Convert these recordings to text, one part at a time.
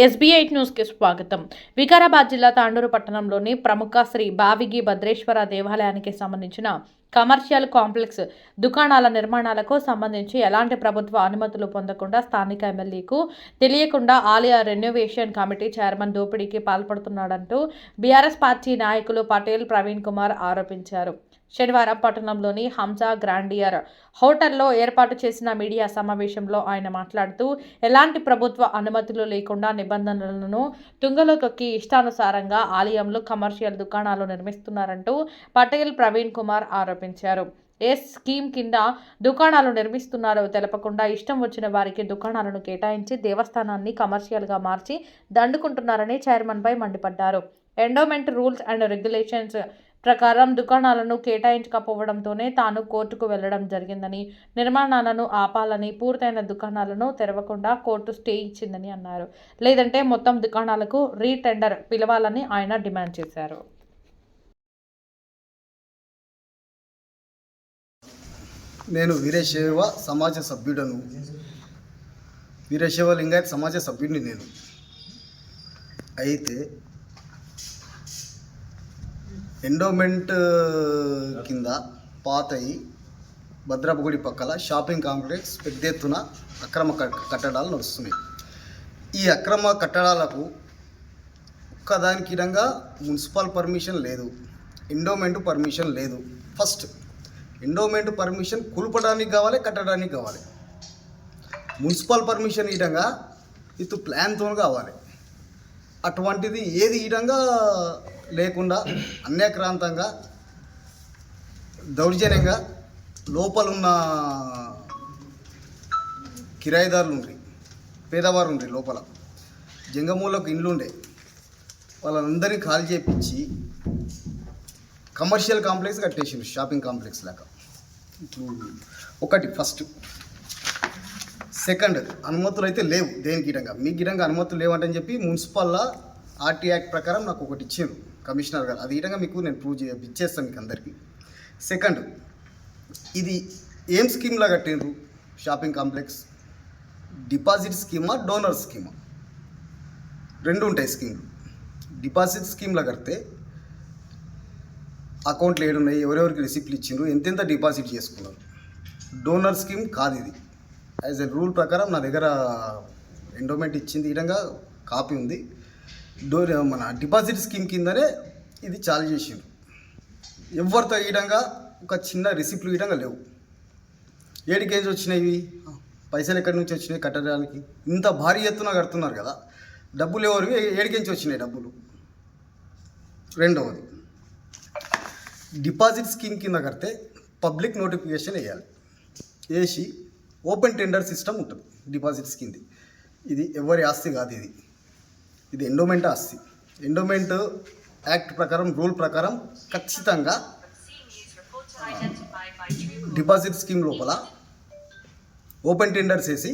SBI న్యూస్కి స్వాగతం. వికారాబాద్ జిల్లా తాండూరు పట్టణంలోని ప్రముఖ శ్రీ బావిగి భద్రేశ్వర దేవాలయానికి సంబంధించిన కమర్షియల్ కాంప్లెక్స్ దుకాణాల నిర్మాణాలకు సంబంధించి ఎలాంటి ప్రభుత్వ అనుమతులు పొందకుండా స్థానిక ఎమ్మెల్యేకు తెలియకుండా ఆలయ రెన్యువేషన్ కమిటీ చైర్మన్ దోపిడీకి పాల్పడుతున్నాడంటూ బీఆర్ఎస్ పార్టీ నాయకులు పటేల్ ప్రవీణ్ కుమార్ ఆరోపించారు. శనివారం పట్టణంలోని హంసా గ్రాండియర్ హోటల్లో ఏర్పాటు చేసిన మీడియా సమావేశంలో ఆయన మాట్లాడుతూ ఎలాంటి ప్రభుత్వ అనుమతులు లేకుండా నిబంధనలను తుంగలో తొక్కి ఇష్టానుసారంగా ఆలయంలో కమర్షియల్ దుకాణాలు నిర్మిస్తున్నారంటూ పటేల్ ప్రవీణ్ కుమార్ ఆరోపించారు. ఏ స్కీమ్ కింద దుకాణాలు నిర్మిస్తున్నారో తెలపకుండా ఇష్టం వచ్చిన వారికి దుకాణాలను కేటాయించి దేవస్థానాన్ని కమర్షియల్గా మార్చి దండుకుంటున్నారని చైర్మన్పై మండిపడ్డారు. ఎండోమెంట్ రూల్స్ అండ్ రెగ్యులేషన్స్ ప్రకారం దుకాణాలను కేటాయించకపోవడంతోనే తాను కోర్టుకు వెళ్లడం జరిగిందని, నిర్మాణాలను ఆపాలని, పూర్తయిన దుకాణాలను తెరవకుండా కోర్టు స్టే ఇచ్చిందని అన్నారు. లేదంటే మొత్తం దుకాణాలకు రీటెండర్ పిలవాలని ఆయన డిమాండ్ చేశారు. నేను వీరశైవ సమాజ సభ్యుడను. వీరశైవ లింగాయత్ సమాజ సభ్యుడిని నేను. అయితే ఎండోమెంట్ కింద పాతయి భద్రపగుడి పక్కల షాపింగ్ కాంప్లెక్స్ పెద్ద ఎత్తున అక్రమ కట్టడాలు నడుస్తున్నాయి. ఈ అక్రమ కట్టడాలకు ఒక్కదానికి విధంగా మున్సిపల్ పర్మిషన్ లేదు, ఎండోమెంట్ పర్మిషన్ లేదు. ఫస్ట్ ఎండోమెంట్ పర్మిషన్ కూల్పడానికి కావాలి, కట్టడానికి కావాలి. మున్సిపల్ పర్మిషన్ ఈ విధంగా విత్ ప్లాన్తో కావాలి. అటువంటిది ఏది ఈ విధంగా లేకుండా అన్యాక్రాంతంగా దౌర్జన్యంగా లోపలున్న కిరాయిదారులు ఉండ్రి, పేదవారు ఉండ్రి, లోపల జంగమూలకు ఇండ్లు ఉండే వాళ్ళందరినీ ఖాళీ చేయించి కమర్షియల్ కాంప్లెక్స్ కట్టేసిండ్రు, షాపింగ్ కాంప్లెక్స్ లాగా. ఒకటి ఫస్ట్. సెకండ్, అనుమతులు అయితే లేవు దేనికి గిడంగా. మీకు గిడంగా అనుమతులు లేవంటని చెప్పి మున్సిపల్లో ఆర్టీ యాక్ట్ ప్రకారం నాకు ఒకటి ఇచ్చారు కమిషనర్ గారు. అది గిడంగా మీకు నేను ప్రూవ్ ఇచ్చేస్తాను మీకు అందరికీ. సెకండ్, ఇది ఏం స్కీమ్లా కట్టిండ్రు షాపింగ్ కాంప్లెక్స్? డిపాజిట్ స్కీమా, డోనర్ స్కీమా? రెండు ఉంటాయి స్కీమ్లు. డిపాజిట్ స్కీమ్లా కడితే అకౌంట్లు ఏడున్నాయి, ఎవరెవరికి రిసిప్ట్లు ఇచ్చిండ్రు, ఎంతెంత డిపాజిట్ చేసుకున్నారు. డోనర్ స్కీమ్ కాదు ఇది. యాజ్ ఎ రూల్ ప్రకారం నా దగ్గర ఎండోమెంట్ ఇచ్చింది ఈ విధంగా కాపీ ఉంది. మన డిపాజిట్ స్కీమ్ కిందనే ఇది చాలు చేసిండ్రు. ఎవరితో ఈ విధంగా ఒక చిన్న రిసిప్ట్లు ఈ విధంగా లేవు. ఏడికేంచి వచ్చినాయి పైసలు, ఎక్కడి నుంచి వచ్చినాయి కట్టడానికి? ఇంత భారీ ఎత్తున కడుతున్నారు కదా, డబ్బులు ఎవరివి, ఏడికేంచి వచ్చినాయి డబ్బులు? రెండవది, డిపాజిట్ స్కీమ్ కింద కడితే పబ్లిక్ నోటిఫికేషన్ వేయాలి. వేసి ఓపెన్ టెండర్ సిస్టమ్ ఉంటుంది డిపాజిట్ స్కీమ్ది. ఇది ఎవరి ఆస్తి కాదు, ఇది ఎండోమెంట్ ఆస్తి. ఎండోమెంట్ యాక్ట్ ప్రకారం, రూల్ ప్రకారం ఖచ్చితంగా డిపాజిట్ స్కీమ్ లోపల ఓపెన్ టెండర్స్ వేసి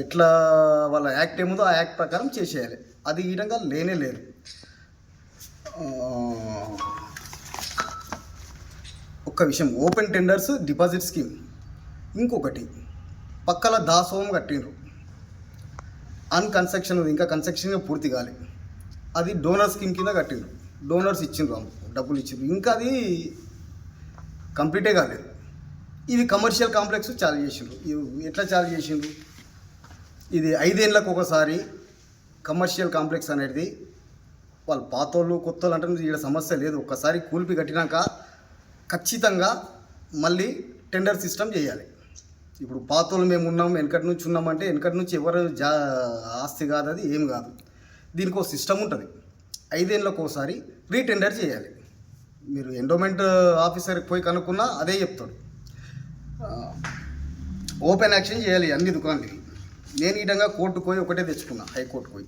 ఇట్లా వాళ్ళ యాక్ట్ ఏముందో ఆ యాక్ట్ ప్రకారం చేసేయాలి. అది ఈ విధంగా లేనే లేదు. ఒక్క విషయం, ఓపెన్ టెండర్స్, డిపాజిట్ స్కీమ్. ఇంకొకటి, పక్కల దాసోహం కట్టిండ్రు, అన్కన్స్ట్రక్షన్ ఉంది, ఇంకా కన్స్ట్రక్షన్ పూర్తి కాలే. అది డోనర్ స్కీమ్ కింద కట్టిండ్రు, డోనర్స్ ఇచ్చిండ్రు, డబ్బులు ఇచ్చిండ్రు, ఇంకా అది కంప్లీటే కాలేదు. ఇవి కమర్షియల్ కాంప్లెక్స్ చాలు చేసిండ్రు. ఎట్లా చాలు చేసిండ్రు? ఇది 5 ఏళ్ళకు ఒకసారి కమర్షియల్ కాంప్లెక్స్ అనేది వాళ్ళు పాతోళ్ళు కొత్తోళ్ళు అంటే ఇక్కడ సమస్య లేదు. ఒక్కసారి కూల్పి కట్టినాక ఖచ్చితంగా మళ్ళీ టెండర్ సిస్టమ్ చేయాలి. ఇప్పుడు పాతోళ్ళు మేము ఉన్నాం, వెనకటి నుంచి ఉన్నామంటే వెనకటి నుంచి ఎవరు ఆస్తి కాదు, అది ఏం కాదు. దీనికి ఒక సిస్టమ్ ఉంటుంది. 5 ఏళ్ళకు ఒకసారి రీటెండర్ చేయాలి. మీరు ఎండోమెంట్ ఆఫీసర్కి పోయి కనుక్కున్నా అదే చెప్తాడు. ఓపెన్ యాక్షన్ చేయాలి అన్ని దుకాణాలకి. నేను ఈ విధంగా కోర్టుకు పోయి ఒకటే తెచ్చుకున్నా, హైకోర్టుకు పోయి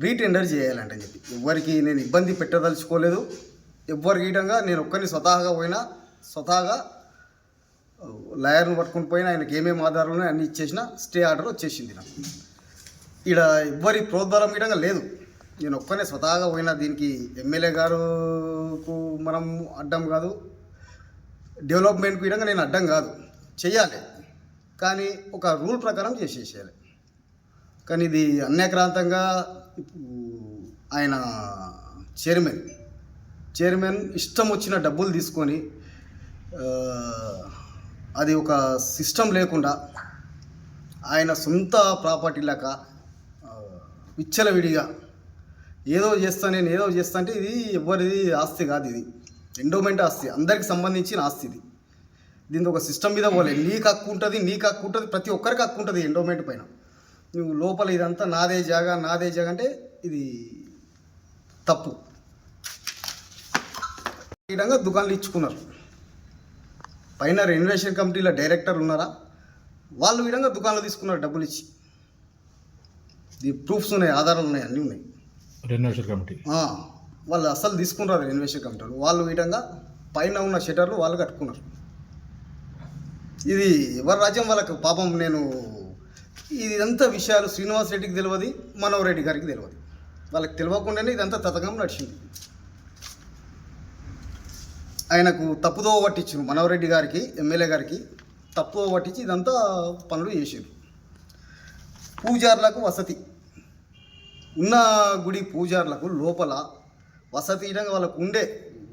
రీటెండర్ చేయాలంటని చెప్పి. ఎవరికి నేను ఇబ్బంది పెట్టదలుచుకోలేదు. ఎవరికి ఈ విధంగా నేను ఒక్కరిని స్వతహాగా లాయర్ను పట్టుకుని పోయినా, ఆయనకి ఏమేమి ఆధారాలు ఉన్నాయి అన్నీ ఇచ్చేసిన, స్టే ఆర్డర్ వచ్చేసింది నాకు. ఇక్కడ ఎవ్వరి ప్రోద్బలం విధంగా లేదు. నేను ఒక్కనే స్వతహాగా పోయినా. దీనికి ఎమ్మెల్యే గారుకు మనం అడ్డం కాదు, డెవలప్మెంట్కి విధంగా నేను అడ్డం కాదు. చెయ్యాలి, కానీ ఒక రూల్ ప్రకారం చేసేసేయాలి. కానీ ఇది అన్యాక్రాంతంగా ఆయన చైర్మన్ ఇష్టం వచ్చిన డబ్బులు తీసుకొని అది ఒక సిస్టమ్ లేకుండా ఆయన సొంత ప్రాపర్టీ లేక విచ్చలవిడిగా ఏదో చేస్తా అంటే ఇది ఎవరిది ఆస్తి కాదు, ఇది ఎండోమెంట్ ఆస్తి, అందరికి సంబంధించిన ఆస్తి ఇది. దీంతో ఒక సిస్టమ్ మీద పోలే, నీకు హక్కు ఉంటుంది, ప్రతి ఒక్కరికి హక్కు ఉంటుంది ఎండోమెంట్ పైన. నువ్వు లోపల ఇదంతా నాదే జాగా అంటే ఇది తప్పు. ఈ విధంగా దుకాణాలు ఇచ్చుకున్నారు. పైన రెన్యువేషన్ కమిటీలో డైరెక్టర్ ఉన్నారా, వాళ్ళు ఈ విధంగా దుకాణాలు తీసుకున్నారు డబ్బులు ఇచ్చి. ఈ ప్రూఫ్స్ ఉన్నాయి, ఆధారాలు ఉన్నాయి, అన్నీ ఉన్నాయి. రెన్యువేషన్ కమిటీ వాళ్ళు అసలు తీసుకున్నారు. రెన్యువేషన్ కమిటీ వాళ్ళు ఈ విధంగా పైన ఉన్న షటర్లు వాళ్ళు కట్టుకున్నారు. ఇది ఎవరి రాజ్యం వాళ్ళకు పాపం. నేను ఇదంతా విషయాలు శ్రీనివాస్ రెడ్డికి తెలియదు, మనోహర్ రెడ్డి గారికి తెలియదు. వాళ్ళకి తెలియకుండానే ఇదంతా తతంగం నడిచింది. ఆయనకు తప్పుదో పట్టించారు, మనోహర్ రెడ్డి గారికి, ఎమ్మెల్యే గారికి తప్పుదో పట్టించి ఇదంతా పనులు చేసారు. పూజార్లకు వసతి ఉన్న గుడి పూజార్లకు లోపల వసతి ఇడంగా వాళ్ళకు ఉండే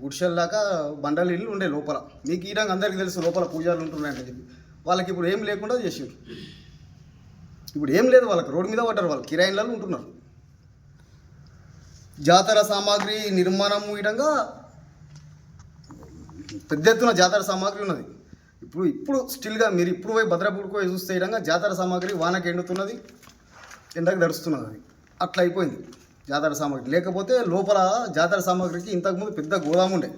గుడిసెల్లాక బండలు ఇల్లు ఉండే లోపల. మీకు ఈ విధంగా అందరికీ తెలుసు లోపల పూజారులు ఉంటున్నాయని చెప్పి. వాళ్ళకి ఇప్పుడు ఏం లేకుండా చేసారు. ఇప్పుడు ఏం లేదు, వాళ్ళకి రోడ్డు మీద పడ్డారు, వాళ్ళు కిరాయిలలో ఉంటున్నారు. జాతర సామాగ్రి నిర్మాణం ఈ విధంగా పెద్ద ఎత్తున జాతర సామాగ్రి ఉన్నది. ఇప్పుడు స్టిల్గా మీరు ఇప్పుడు పోయి భద్రపూడికి పోయి చూస్తే ఈ విధంగా జాతర సామాగ్రి వానకి ఎండుతున్నది, ఎండకు దడుస్తున్నది. అది అట్లా అయిపోయింది జాతర సామాగ్రి. లేకపోతే లోపల జాతర సామాగ్రికి ఇంతకుముందు పెద్ద గోదాము ఉండే,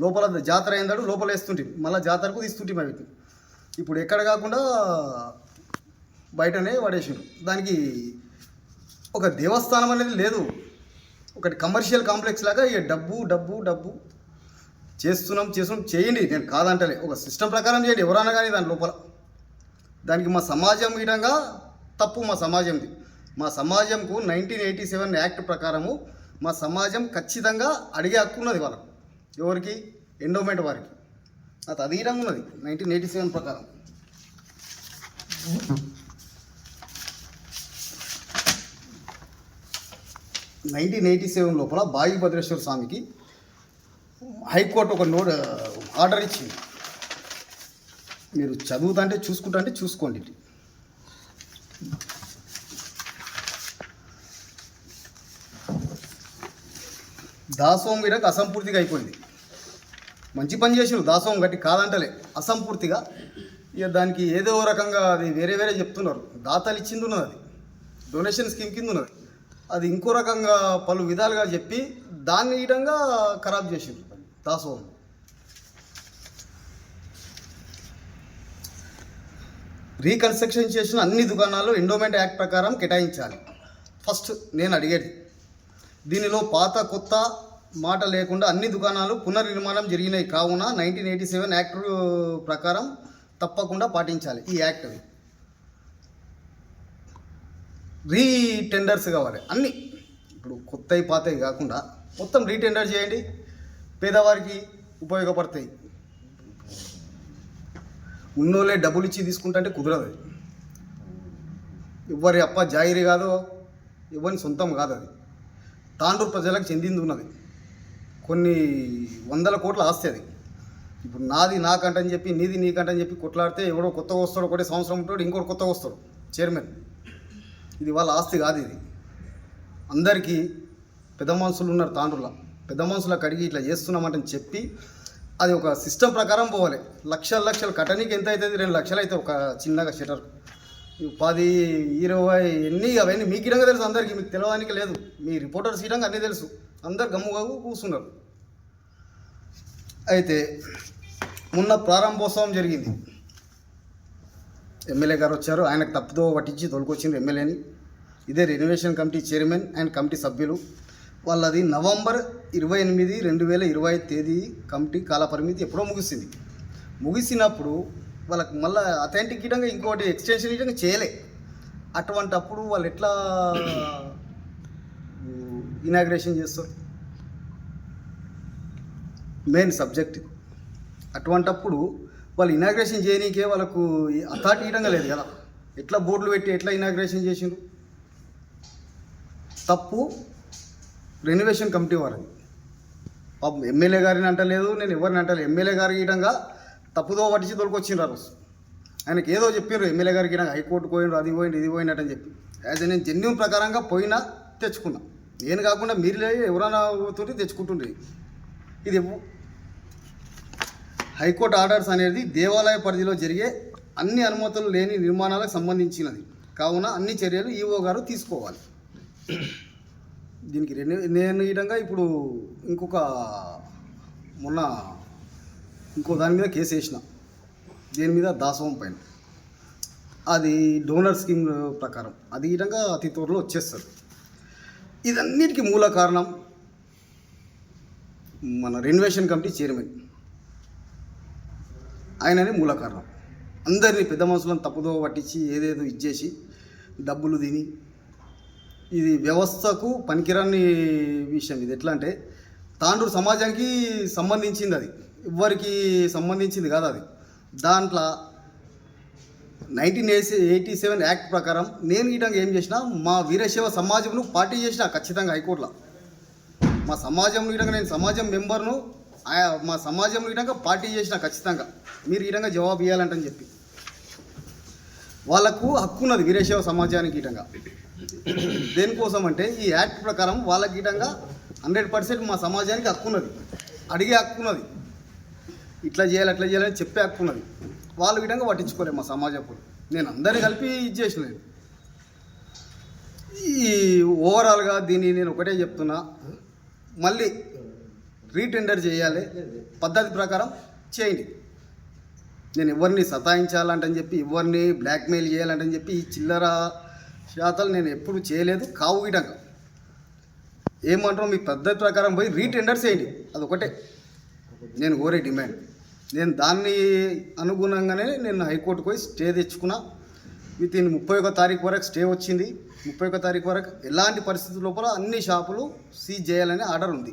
లోపల జాతర అయిందాడు లోపల వేస్తుంటే మళ్ళీ జాతరకు తీస్తుంటే వీటిని. ఇప్పుడు ఎక్కడ కాకుండా బయటనే పడేసారు. దానికి ఒక దేవస్థానం అనేది లేదు, ఒకటి కమర్షియల్ కాంప్లెక్స్ లాగా ఇక డబ్బు చేస్తున్నాం చేయండి, నేను కాదంటలే. ఒక సిస్టమ్ ప్రకారం చేయండి ఎవరైనా కానీ దాని లోపల. దానికి మా సమాజం ఈ విధంగా తప్పు. మా సమాజంకు 1987 యాక్ట్ ప్రకారము మా సమాజం ఖచ్చితంగా అడిగే హక్కు ఉన్నది వాళ్ళకు. ఎవరికి? ఎండోమెంట్ వారికి. అది అధీనంగా ఉన్నది 1987 ప్రకారం. 1987 లోపల బాగి భద్రేశ్వర స్వామికి హైకోర్టు ఒక ఆర్డర్ ఇచ్చింది. మీరు చదువుతుంటే చూసుకోండి. దాసోహం వీరకు అసంపూర్తిగా అయిపోయింది. మంచి పని చేసినారు, దాసోహం గట్టి కాదంటలే, అసంపూర్తిగా. ఇక దానికి ఏదో రకంగా అది వేరే చెప్తున్నారు. దాతలు ఇచ్చింది ఉన్నది, అది డొనేషన్ స్కీమ్ కింద ఉన్నది. అది ఇంకో రకంగా పలు విధాలుగా చెప్పి దాన్ని ఈ విధంగా ఖరాబ్ చేసిండ్రు దాసోహం. రీకన్స్ట్రక్షన్ చేసిన అన్ని దుకాణాలు ఎండోమెంట్ యాక్ట్ ప్రకారం కేటాయించాలి. ఫస్ట్ నేను అడిగేది, దీనిలో పాత కొత్త మాట లేకుండా అన్ని దుకాణాలు పునర్నిర్మాణం జరిగినాయి కావున 1987 యాక్ట్ ప్రకారం తప్పకుండా పాటించాలి ఈ యాక్ట్. రీటెండర్స్ కావాలి అన్నీ. ఇప్పుడు కొత్తవి పాతవి కాకుండా మొత్తం రీటెండర్ చేయండి, పేదవారికి ఉపయోగపడతాయి. ఉన్నోళ్ళే డబ్బులు ఇచ్చి తీసుకుంటే కుదరదు. ఎవరి అప్ప జాయిరీ కాదో ఎవరి సొంతం కాదు. అది తాండూరు ప్రజలకు చెందింది ఉన్నది. కొన్ని వందల కోట్ల ఆస్తి అది. ఇప్పుడు నాది నాకంటని చెప్పి నీది నీకంటని చెప్పి కొట్లాడితే ఎవడో కొత్తగా వస్తాడు, ఒకటే సంవత్సరం ఉంటాడు, ఇంకోటి కొత్తగా వస్తాడు చైర్మన్. ఇది వాళ్ళ ఆస్తి కాదు. ఇది అందరికీ పెద్ద మనుషులు ఉన్నారు తాండూరులో, పెద్ద మనుషులకు అడిగి ఇట్లా చేస్తున్నామంటని చెప్పి అది ఒక సిస్టమ్ ప్రకారం పోవాలి. లక్షలు కట్టనీకి ఎంత అవుతుంది? 2 లక్షలు అయితే ఒక చిన్నగా షటర్. 10, 20 ఎన్ని అవన్నీ మీకు ఇడంగా తెలుసు అందరికీ, మీకు తెలవడానికి లేదు. మీ రిపోర్టర్స్ ఇడంగా అన్నీ తెలుసు, అందరు గమ్ముగా కూర్చున్నారు. అయితే మొన్న ప్రారంభోత్సవం జరిగింది. ఎమ్మెల్యే గారు వచ్చారు, ఆయనకు తప్పుదో పట్టించి తోలుకొచ్చింది ఎమ్మెల్యేని. ఇదే renovation committee chairman and committee సభ్యులు. వాళ్ళది నవంబర్ 28, 2025 తేదీ కమిటీ కాలపరిమితి ఎప్పుడో ముగిసినప్పుడు వాళ్ళకి మళ్ళీ అథెంటిక్ ఇవ్వడంగా ఇంకోటి ఎక్స్టెన్షన్ ఇవ్వడంగా చేయలే. అటువంటప్పుడు వాళ్ళు ఎట్లా ఇనాగ్రేషన్ చేస్తారు? Main subject. అటువంటప్పుడు వాళ్ళు ఇనాగ్రేషన్ చేయనీకే వాళ్ళకు అథారిటీ ఇవ్వడంగా లేదు కదా. ఎట్లా బోర్డులు పెట్టి ఎట్లా ఇనాగ్రేషన్ చేసిండ్రు? తప్పు రెనోవేషన్ కమిటీ వారిది. పాపం ఎమ్మెల్యే గారిని అంటలేదు, నేను ఎవరిని అంటలేదు. ఎమ్మెల్యే గారికి ఇటంగా తప్పుదో పట్టించి తోలుకొచ్చిండ్రు ఆ రోజు. ఆయనకి ఏదో చెప్పారు ఎమ్మెల్యే గారికి ఇటంగా హైకోర్టు పోయిండ్రు, అది పోయింది ఇది పోయినట్టు అని చెప్పి. యాజ్ నేను జెన్యున్ ప్రకారంగా పోయినా తెచ్చుకున్నా. నేను కాకుండా మీరు ఎవరైనా తోటి తెచ్చుకుంటుండ్రి. ఇది హైకోర్టు ఆర్డర్స్ అనేది దేవాలయ పరిధిలో జరిగే అన్ని అనుమతులు లేని నిర్మాణాలకు సంబంధించినది కావున అన్ని చర్యలు ఈఓ గారు తీసుకోవాలి. దీనికి నేను ఈ విధంగా ఇప్పుడు మొన్న ఇంకో దాని మీద కేసు వేసిన, దేని మీద దాసవం పైన. అది డోనర్ స్కీమ్ ప్రకారం అది ఈ విధంగా అతి త్వరలో వచ్చేస్తారు. ఇదన్నిటికీ మూల కారణం మన రెనోవేషన్ కమిటీ చైర్మన్, ఆయననే మూల కారణం. అందరినీ పెద్ద మనుషులను తప్పుదో పట్టించి ఏదేదో ఇచ్చేసి డబ్బులు తిని, ఇది వ్యవస్థకు పనికిరాని విషయం. ఇది ఎట్లా అంటే తాండూరు సమాజానికి సంబంధించింది, అది ఎవ్వరికి సంబంధించింది కాదు. అది దాంట్లో 1987 యాక్ట్ ప్రకారం నేను ఈ విధంగా ఏం చేసినా మా వీరశైవ సమాజంను పార్టీ చేసిన ఖచ్చితంగా హైకోర్టులో. మా సమాజంలో ఈ విధంగా నేను సమాజం మెంబర్ను, మా సమాజంలో ఈ విధంగా పార్టీ చేసిన ఖచ్చితంగా మీరు ఈ విధంగా జవాబు ఇవ్వాలంటని చెప్పి. వాళ్ళకు హక్కు ఉన్నది వీరశైవ సమాజానికి ఈ విధంగా. దేనికోసం అంటే ఈ యాక్ట్ ప్రకారం వాళ్ళకి ఈ విధంగా 100% మా సమాజానికి హక్కు ఉన్నది, అడిగే హక్కు ఉన్నది, ఇట్లా చేయాలి అట్లా చేయాలని చెప్పే హక్కు ఉన్నది. వాళ్ళు ఈ విధంగా పట్టించుకోలేదు మా సమాజపు. నేను అందరినీ కలిపి ఇది చేసిన. ఈ ఓవరాల్గా దీన్ని నేను ఒకటే చెప్తున్నా, మళ్ళీ రీటెండర్ చేయాలి, పద్ధతి ప్రకారం చేయండి. నేను ఎవరిని సతాయించాలంటని చెప్పి, ఎవరిని బ్లాక్మెయిల్ చేయాలంటని చెప్పి ఈ చిల్లర శాతాలు నేను ఎప్పుడు చేయలేదు. కావు విధంగా ఏమంటారో మీ పద్ధతి ప్రకారం పోయి రీటెండర్ చేయండి, అదొకటే నేను కోరే డిమాండ్. నేను దాన్ని అనుగుణంగానే నేను హైకోర్టుకు పోయి స్టే తెచ్చుకున్నా. విత్ ఇన్ 31 తారీఖు వరకు స్టే వచ్చింది. 31 తారీఖు వరకు ఎలాంటి పరిస్థితుల లోపల అన్ని షాపులు సీజ్ చేయాలనే ఆర్డర్ ఉంది.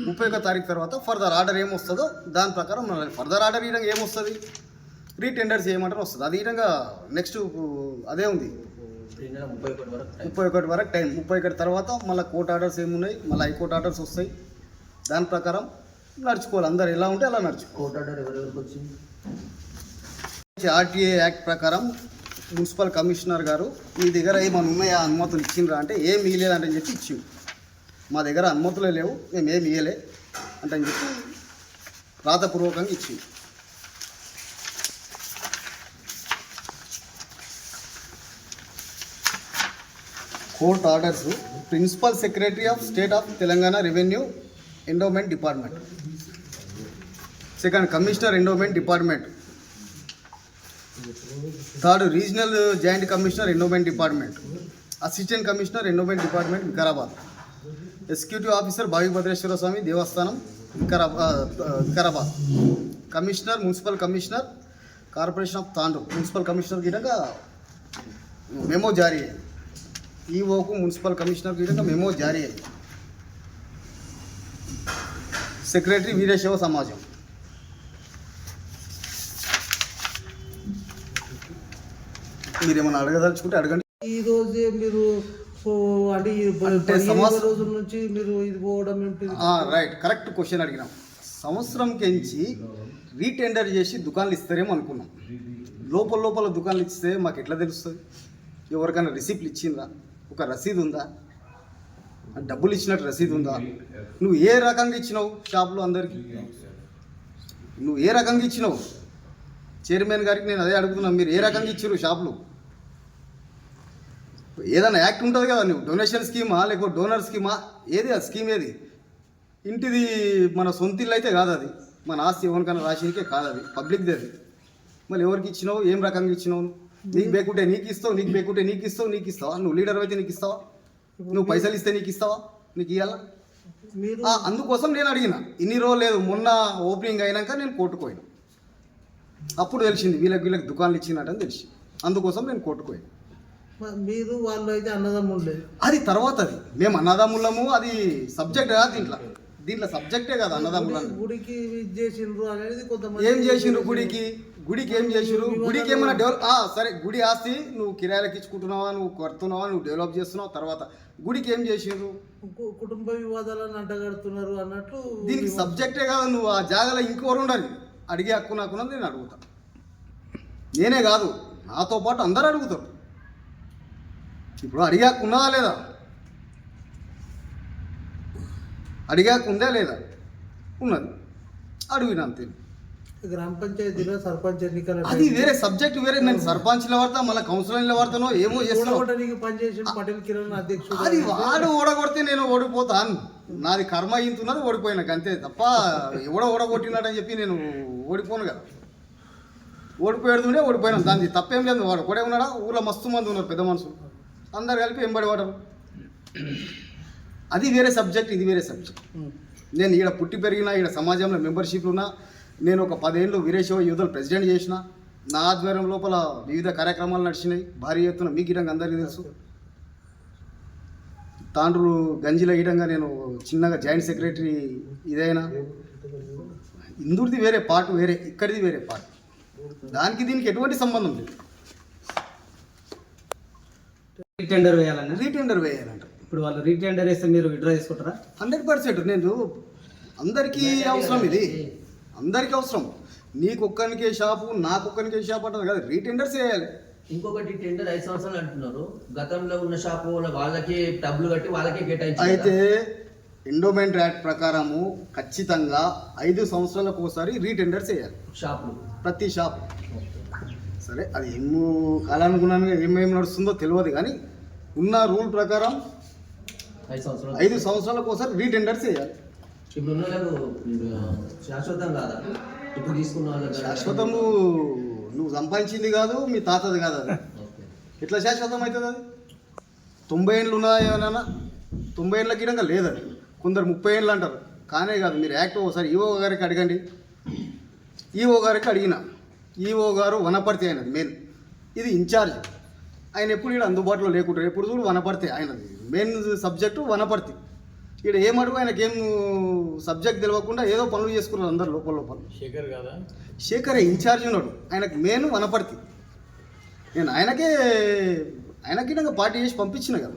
31 తారీఖు తర్వాత ఫర్దర్ ఆర్డర్ ఏమొస్తుందో దాని ప్రకారం ఫర్దర్ ఆర్డర్ ఈ విధంగా ఏమొస్తుంది, రీటెండర్ చేయమంటే వస్తుంది. అది ఈ విధంగా నెక్స్ట్ అదే ఉంది 31 వరకు టైం. 31 తర్వాత మళ్ళీ కోర్టు ఆర్డర్స్ ఏమున్నాయి, మళ్ళీ హైకోర్టు ఆర్డర్స్ వస్తాయి. దాని ప్రకారం నడుచుకోవాలి, అందరు ఎలా ఉంటే అలా నడుచుకోవాలి. ఆర్టీఏ యాక్ట్ ప్రకారం మున్సిపల్ కమిషనర్ గారు మీ దగ్గర ఏమైనా ఉన్నాయా అనుమతులు ఇచ్చిండ్రా అంటే ఏం ఇవ్వలేదంటని చెప్పి ఇచ్చిండు. మా దగ్గర అనుమతులే లేవు, మేము ఏమి ఇవ్వలే అంటని చెప్పి రాతపూర్వకంగా ఇచ్చింది. Court orders principal secretary of state of Telangana revenue endowment department, second commissioner endowment department, third regional joint commissioner endowment department, assistant commissioner endowment department Vikarabad, executive officer Bhavi Bhadreshwara Swami Devasthanam Vikarabad, commissioner municipal commissioner corporation of Tandur, municipal commissioner గిటంగా memo జారీ అయ్యింది. ఈఓకు municipal commissioner గిటంగా memo జారీ అయ్యింది. Secretary వీరశైవ సమాజం. మీరేమన్నా అడగదలుచుకుంటే అడగండి. ఈ రోజే మీరు అంటే 15 రోజుల నుంచి మీరు ఇది పోవడం ఏంటి? రైట్, కరెక్ట్ క్వశ్చన్ అడిగినాం. సంవత్సరం కెంచి రీటెండర్ చేసి దుకాణాలు ఇస్తారేమో అనుకున్నాం. లోపల దుకాణాలు ఇస్తే మాకు ఎట్లా తెలుస్తుంది? ఎవరికైనా రిసిప్ట్లు ఇచ్చిందా? ఒక రసీదు ఉందా? డబ్బులు ఇచ్చినట్టు రసీదు ఉందా? నువ్వు ఏ రకంగా ఇచ్చినావు షాపులో అందరికీ? నువ్వు ఏ రకంగా ఇచ్చినావు? చైర్మన్ గారికి నేను అదే అడుగుతున్నాను, మీరు ఏ రకంగా ఇచ్చారు షాపులు? ఏదైనా యాక్ట్ ఉంటుంది కదా, నువ్వు డొనేషన్ స్కీమా లేకపోతే డోనర్ స్కీమా, ఏది ఆ స్కీమ్? ఏది ఇంటిది మన సొంత ఇల్లు అయితే కాదు, అది మన ఆస్తి ఎవరికైనా రాసికే కాదు, అది పబ్లిక్ది. అది మళ్ళీ ఎవరికి ఇచ్చినావు, ఏం రకంగా ఇచ్చినావు? నీకు బేకుంటే నీకు ఇస్తావు, నీకు బేకుంటే నీకు ఇస్తావా? నువ్వు లీడర్ అయితే నీకు ఇస్తావా? నువ్వు పైసలు ఇస్తే నీకు ఇస్తావా? నీకు ఇవ్వాలా? అందుకోసం నేను అడిగిన. ఇన్ని రోజులు లేదు, మొన్న ఓపెనింగ్ అయినాక నేను కోర్టుకోయాను. అప్పుడు తెలిసింది వీళ్ళకి దుకాణాలు ఇచ్చినట్టని తెలిసి, అందుకోసం నేను కోర్టుకోయాను. మీరు వాళ్ళు అయితే అన్నదమ్ములు లేదు, అది తర్వాత. అది మేము అన్నదమ్ములము, అది సబ్జెక్ట్ కాదు దీంట్లో సబ్జెక్టే కదా అన్నదమ్ములు. గుడికి చేసిండ్రు అనేది కొంతమంది. ఏం చేసిండ్రు? గుడికి గుడికి ఏం చేసిరు, గుడికి ఏమైనా డెవలప్ సరే గుడి ఆస్తి నువ్వు కిరాయిలకి ఇచ్చుకుంటున్నావా, నువ్వు కడుతున్నావా, నువ్వు డెవలప్ చేస్తున్నావు, తర్వాత గుడికి ఏం చేసిరు, కుటుంబ వివాదాలను అడ్డగడుతున్నారు అన్నట్లు దీనికి సబ్జెక్టే కాదు. నువ్వు ఆ జాగాలో ఇంకోరు ఉండాలి, అడిగే హక్కు నాకున్నది, నేను అడుగుతా. నేనే కాదు, నాతో పాటు అందరూ అడుగుతారు. ఇప్పుడు అడిగే హక్కు ఉన్నదా లేదా, అడిగే హక్కు ఉందా లేదా, ఉన్నది, అడిగిన అంతే. గ్రామ పంచాయతీలో సర్పంచ్ ఎన్నికల అది వేరే సబ్జెక్ట్ వేరే. నేను సర్పంచ్లో వాడతా, మళ్ళీ కౌన్సిలర్లో వాడతానో ఏమో చేస్తాను. పనిచేసి పటేల్ కిరణ్ అధ్యక్షుడు అది వాడు ఓడగొడితే నేను ఓడిపోతాను, నాది కర్మ ఇంతున్నది, ఓడిపోయినాక అంతే తప్ప ఎవడో ఓడగొట్టినాడని చెప్పి నేను ఓడిపోను కదా. ఓడిపోయేడుతుండే ఓడిపోయినాం, దానికి తప్పేం లేదు. వాడు కూడా ఉన్నాడా, ఊళ్ళో మస్తు మంది ఉన్నారు పెద్ద మనుషులు, అందరు కలిపి ఎంబడి వాడరు. అది వేరే సబ్జెక్ట్, ఇది వేరే సబ్జెక్ట్. నేను ఈడ పుట్టి పెరిగిన, ఈడ సమాజంలో మెంబర్షిప్లు ఉన్నా, నేను ఒక 10 ఏళ్ళు వీరేశవ యువతలు ప్రెసిడెంట్ చేసిన, నా ఆధ్వర్యం లోపల వివిధ కార్యక్రమాలు నడిచినాయి భారీ ఎత్తున. మీకు ఇటంగా అందరికీ తెలుసు. తాండ్రు గంజిల ఇటంగా నేను చిన్నగా జాయింట్ సెక్రటరీ. ఇదైనా ఇందూరిది వేరే పార్ట్ వేరే, ఇక్కడిది వేరే పార్ట్. దానికి దీనికి ఎటువంటి సంబంధం లేదు. రీటెండర్ వేయాలన్నా, రీటెండర్ వేయాలంట. ఇప్పుడు వాళ్ళు రీటెండర్ వేస్తే మీరు విత్డ్రా చేసుకుంటారా? 100%. నేను అందరికీ అవసరం, ఇది అందరికీ అవసరం. నీకొక్కరికే షాపు, నాకొక్కరికే షాపు అంటారు కదా, రీటెండర్స్ వేయాలి. ఇంకొకటి టెండర్ 5 సంవత్సరాలు అంటున్నారు. గతంలో ఉన్న షాపు వాళ్ళకి డబ్బులు కట్టి వాళ్ళకే కేటాయించారు. అయితే ఎండోమెంట్ యాక్ట్ ప్రకారము ఖచ్చితంగా 5 సంవత్సరాలకు ఒకసారి రీటెండర్స్ వేయాలి షాపులు, ప్రతి షాప్. సరే అది ఏమో కాలానుగుణంగా ఏమేమి నడుస్తుందో తెలియదు, కానీ ఉన్న రూల్ ప్రకారం 5 సంవత్సరాలు 5 సంవత్సరాలకు ఒకసారి రీటెండర్స్ వేయాలి. ఇప్పుడు ఉన్న వాళ్ళకు శాశ్వతం కాదా? ఇప్పుడు తీసుకున్న వాళ్ళకి శాశ్వతం నువ్వు సంపాదించింది కాదు, మీ తాతది కాదు. అది ఎట్లా శాశ్వతం అవుతుంది? అది 90 ఏళ్ళు ఉన్నాయేమన్నా, 90 ఏళ్ళకి గిడంగా లేదని. కొందరు 30 ఏళ్ళు అంటారు, కానే కాదు. మీరు యాక్ట్ ఒకసారి ఈఓ గారికి అడగండి. ఈఓ గారికి అడిగిన, ఈఓ గారు వనపర్తి అయినది మెయిన్, ఇది ఇన్ఛార్జ్. ఆయన ఎప్పుడు ఇక్కడ అందుబాటులో లేకుంటారు, ఎప్పుడు చూడు వనపర్తి. ఆయనది మెయిన్ సబ్జెక్టు వనపర్తి. ఇక్కడ ఏమడుగు ఆయనకేం సబ్జెక్ట్ తెలియకుండా ఏదో పనులు చేసుకున్నారు అందరు లోపల లోపల. శేఖరే ఇన్ఛార్జ్ ఉన్నాడు, ఆయనకు మెయిన్ వనపర్తి. నేను ఆయనకి పార్టీ చేసి పంపించిన కదా.